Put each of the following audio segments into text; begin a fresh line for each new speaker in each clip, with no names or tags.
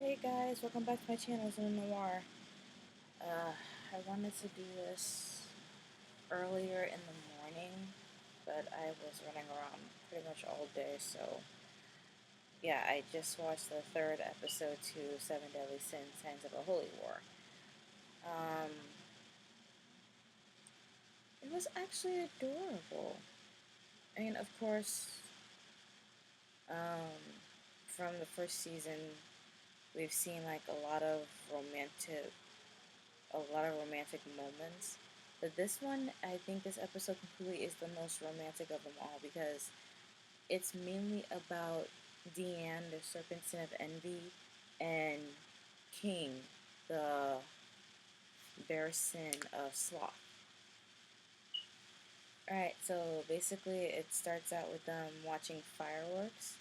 Hey guys, welcome back to my channel, Zone Noir. I wanted to do this earlier in the morning, but I was running around pretty much all day, so yeah, I just watched the third episode to Seven Deadly Sins, Signs of a Holy War. Um, it was actually adorable. I mean, of course, um, from the first season, we've seen like a lot of romantic moments. But this one, I think this episode completely is the most romantic of them all because it's mainly about Diane, the serpent sin of envy, and King, the bear sin of sloth. Alright, so basically it starts out with them watching fireworks.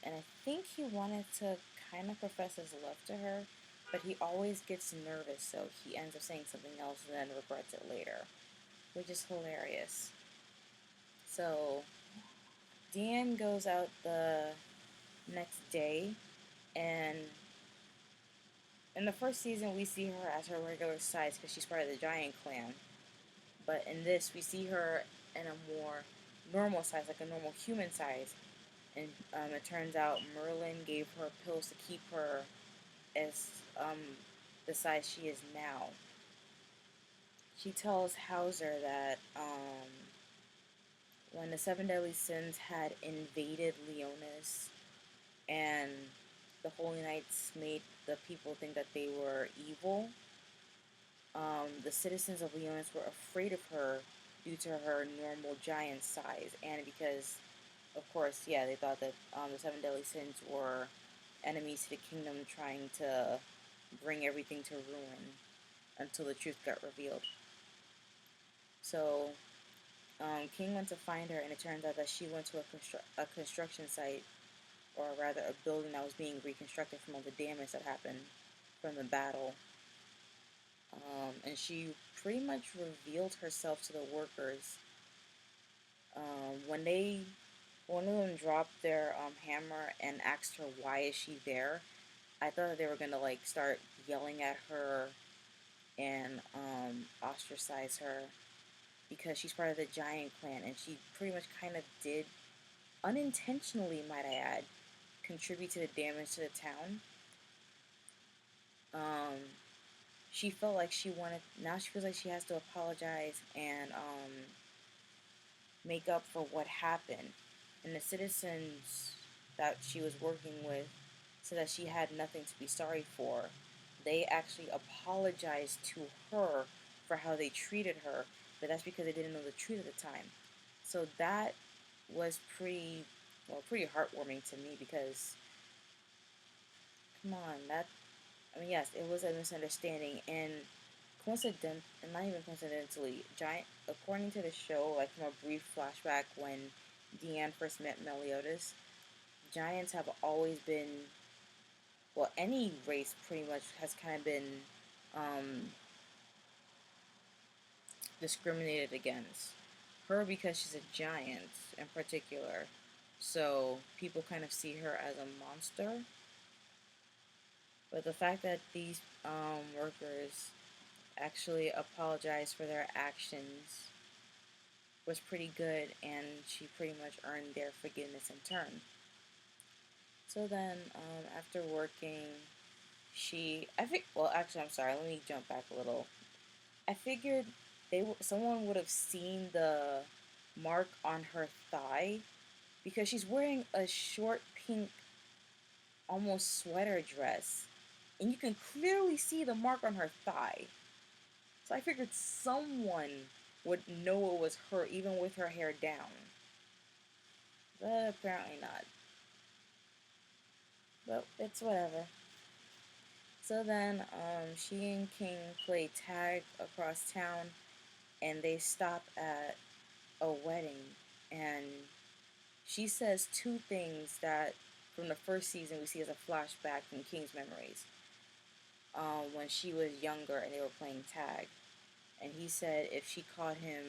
And I think he wanted to kind of profess his love to her, but he always gets nervous, so he ends up saying something else and then regrets it later, which is hilarious. So Deanne goes out the next day, and in the first season, we see her as her regular size because she's part of the giant clan. But in this, we see her in a more normal size, like a normal human size. And it turns out Merlin gave her pills to keep her as the size she is now. She tells Hauser that when the Seven Deadly Sins had invaded Leonis and the Holy Knights made the people think that they were evil, the citizens of Leonis were afraid of her due to her normal giant size, and because, of course, yeah, they thought that the Seven Deadly Sins were enemies to the kingdom trying to bring everything to ruin until the truth got revealed. So King went to find her, and it turns out that she went to a construction site, or rather a building that was being reconstructed from all the damage that happened from the battle. And she pretty much revealed herself to the workers. When one of them dropped their hammer and asked her why is she there, I thought that they were gonna like start yelling at her and ostracize her because she's part of the giant clan, and she pretty much kind of did, unintentionally might I add, contribute to the damage to the town. Um, she felt like now she feels like she has to apologize and make up for what happened. And the citizens that she was working with said that she had nothing to be sorry for. They actually apologized to her for how they treated her, but that's because they didn't know the truth at the time. So that was pretty heartwarming to me because, come on, I mean, yes, it was a misunderstanding, and and not even coincidentally, according to the show, like from a brief flashback when Deanne first met Meliodas, giants have always been, well, any race pretty much has kind of been um, discriminated against. Her because she's a giant in particular, so people kind of see her as a monster. But the fact that these workers actually apologized for their actions was pretty good, and she pretty much earned their forgiveness in turn. So then, after working, well, actually, I'm sorry, let me jump back a little. I figured someone would have seen the mark on her thigh because she's wearing a short pink, almost sweater dress, and you can clearly see the mark on her thigh. So I figured someone would know it was her, even with her hair down. But apparently not. But it's whatever. So then, she and King play tag across town, and they stop at a wedding, and she says two things that from the first season we see as a flashback from King's memories. When she was younger and they were playing tag, and he said if she caught him,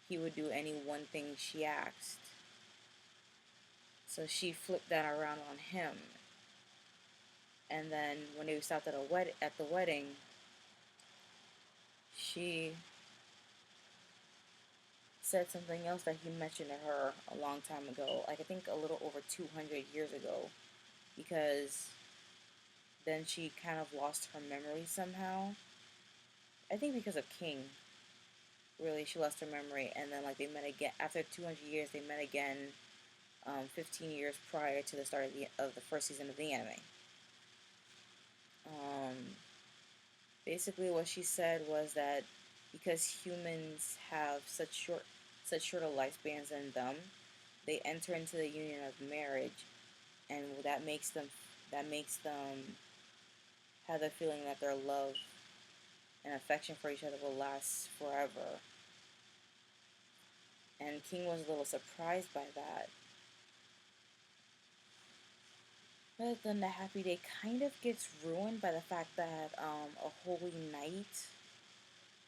he would do any one thing she asked. So she flipped that around on him. And then when they stopped at the wedding, she said something else that he mentioned to her a long time ago, like I think a little over 200 years ago, because then she kind of lost her memory somehow. I think because of King, really, she lost her memory, and then like they met again after 200 years. They met again, 15 years prior to the start of the first season of the anime. Um, Basically, what she said was that because humans have such shorter lifespans than them, they enter into the union of marriage, and that makes them have the feeling that their love and affection for each other will last forever. And King was a little surprised by that. But then the happy day kind of gets ruined by the fact that a holy knight,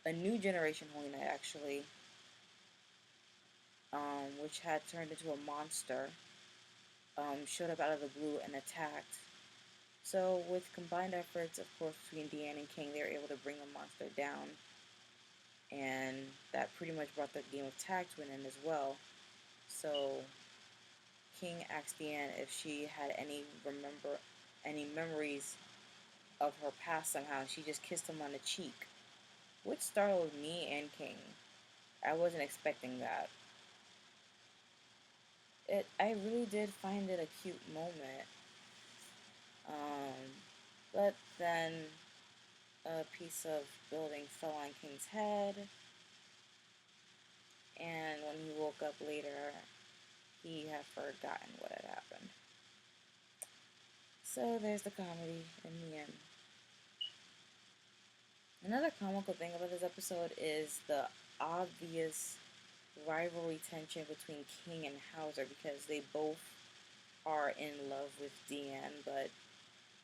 a new generation holy knight actually, which had turned into a monster, showed up out of the blue and attacked. So, with combined efforts, of course, between Diane and King, they were able to bring the monster down, and that pretty much brought the game of tag to an end as well. So, King asked Diane if she had any memories of her past somehow. She just kissed him on the cheek, which startled me and King. I wasn't expecting that. I really did find it a cute moment. Um, but then a piece of building fell on King's head, and when he woke up later, he had forgotten what had happened. So there's the comedy in the end. Another comical thing about this episode is the obvious rivalry tension between King and Hauser because they both are in love with Deanne, but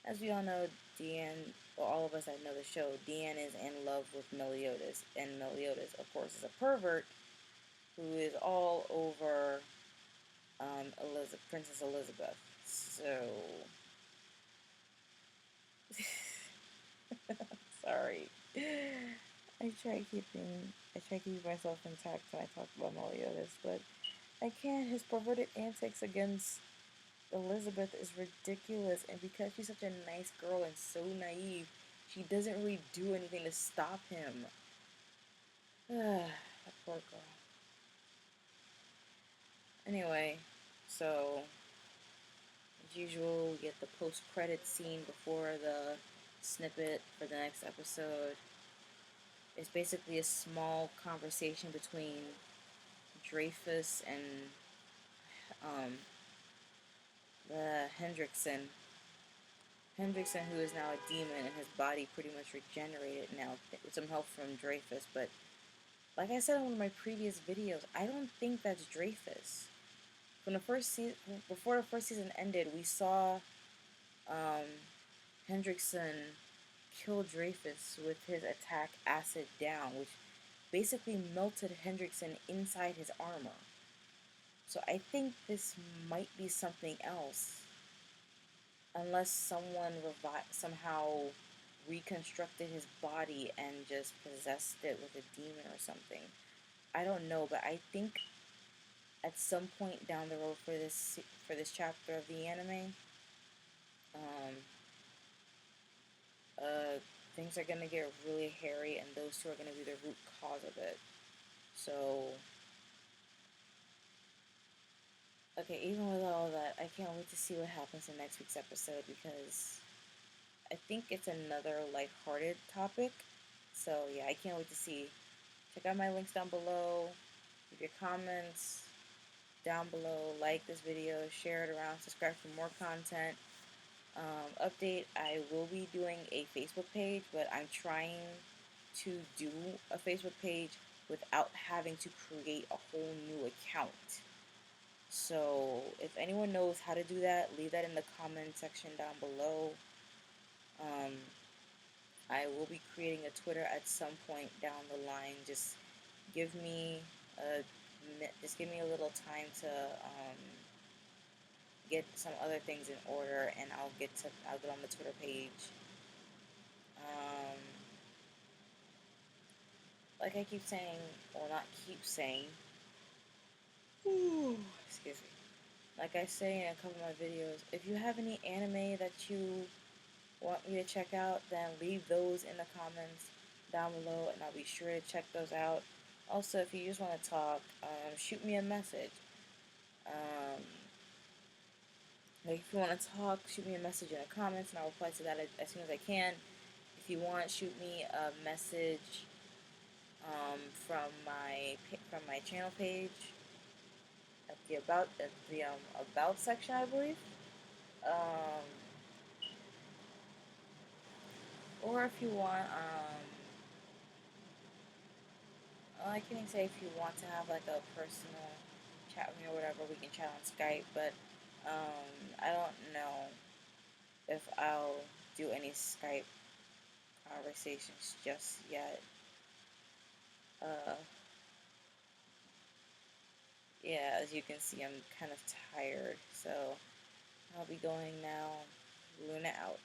as we all know, Deanne, well, all of us that know the show, Deanne is in love with Meliodas, and Meliodas, of course, is a pervert who is all over Princess Elizabeth. So, sorry. I try keeping myself intact when I talk about Meliodas, but I can't. His perverted antics against Elizabeth is ridiculous, and because she's such a nice girl and so naive, she doesn't really do anything to stop him. That poor girl. Anyway, so as usual, we get the post-credit scene before the snippet for the next episode. It's basically a small conversation between Dreyfus and um, the Hendrickson, who is now a demon, and his body pretty much regenerated now with some help from Dreyfus. But like I said in one of my previous videos, I don't think that's Dreyfus. From the first season, before the first season ended, we saw um, Hendrickson kill Dreyfus with his attack Acid Down, which basically melted Hendrickson inside his armor. So I think this might be something else, unless someone somehow reconstructed his body and just possessed it with a demon or something. I don't know, but I think at some point down the road for this chapter of the anime, um, uh, things are gonna get really hairy, and those two are gonna be the root cause of it. So, okay, even with all that, I can't wait to see what happens in next week's episode because I think it's another lighthearted topic. So yeah, I can't wait to see. Check out my links down below. Leave your comments down below. Like this video, share it around, subscribe for more content. Update, I will be doing a Facebook page, but I'm trying to do a Facebook page without having to create a whole new account. So if anyone knows how to do that, leave that in the comment section down below. Um, I will be creating a Twitter at some point down the line. Give me a just give me a little time to get some other things in order, and I'll get on the Twitter page. Um, like I keep saying, well, not keep saying. Ooh, excuse me. Like I say in a couple of my videos, if you have any anime that you want me to check out, then leave those in the comments down below, and I'll be sure to check those out. Also, if you just want to talk, shoot me a message. Um, like if you want to talk, shoot me a message in the comments, and I'll reply to that as soon as I can. If you want, shoot me a message from my channel page at the about section, I believe. Um, or if you want, I can even say if you want to have like a personal chat with me or whatever, we can chat on Skype. But I don't know if I'll do any Skype conversations just yet. Uh, yeah, as you can see, I'm kind of tired, so I'll be going now. Luna out.